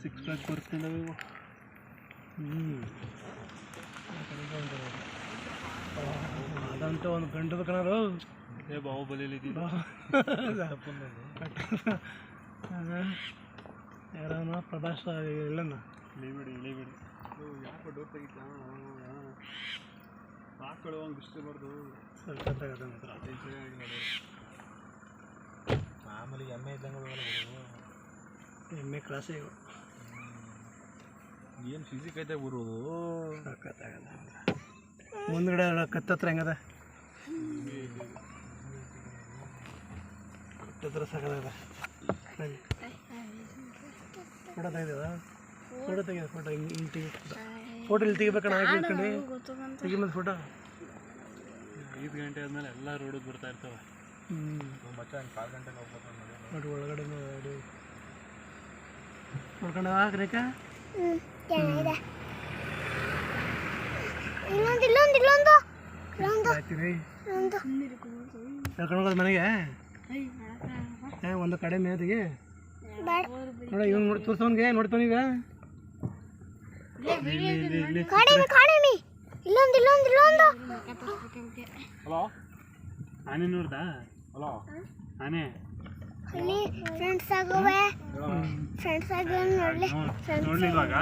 Six pack ಬರ್ತಿಲ್ಲ ಇವು. ಅದಂತೂ ಒಂದು ಗಂಡು ಬೇಕಣರು ಬಾಹುಬಲಿಯಲ್ಲಿ ಯಾರನ ಪ್ರಭಾಸ್ ಇಲ್ಲಣ್ಣ ಇಳಿಬೇಡಿ ಯಾಕೆ ಡೋರ್ ತೆಗಿತ ಹಾಕೊಳ್ಳೋ ಒಂದು ಇಷ್ಟಬಾರ್ದು ಸ್ವಲ್ಪ ಮಾಮೂಲಿ ಎಮ್ಮೆ ಇದ್ದಂಗೆ ಎಮ್ಮೆ ಕ್ಲಾಸೇ ಇವು ಏನು ಫಿಸಿಕ್ ಐತೆ ಬರೋದು ಸಕ್ಕತ್ತಾಗಲ್ಲ ಮುಂದ್ಗಡೆ ಕತ್ತತ್ರ ಹೆಂಗದ ಕತ್ತತ್ರ ಸಾಕದ ಫೋಟೋ ತೆಗೆದ ಫೋಟೋ ತೆಗೆದ ಫೋಟೋ ಹಿಂಗೆ ತೆಗಿ ಫೋಟೋ ಇಲ್ಲಿ ತೆಗಿಬೇಕಣ್ಣ ಹಾಕಿಟ್ಕೊಂಡು ತೆಗಿ ಮತ್ತೆ ಫೋಟೋ 5 ಗಂಟೆ ಆದಮೇಲೆ ಎಲ್ಲ ರೋಡಿಗೆ ಬರ್ತಾ ಇರ್ತವೆ ಮತ್ತೆ 4 ಗಂಟೆಗೆ ಹೋಗ್ಬೋದು ನೋಡಿ ಒಳಗಡೆ ನೋಡಿ ನೋಡ್ಕೊಂಡು ಹಾಕ್ರೇಕ ಕರ್ಕೊಂಡೋಗೋದು ಮನೆಗೆ ಒಂದು ಕಡೆ ಮೇದಿಗೆ ನೋಡ ಇವ್ನು ನೋಡಿ ತೋರ್ಸೋನ್ಗೆ ನೋಡ್ತಾನೀಗ ಹಲೋ ಆನೆ ನೋಡ್ದ ಹಲೋ ಆನೆ ಫ್ರೆಂಡ್ಸ್ ಆಗುವೆ ನೋಡ್ಲಿ ನೋಡ್ಲಿಲ್ವಾಗ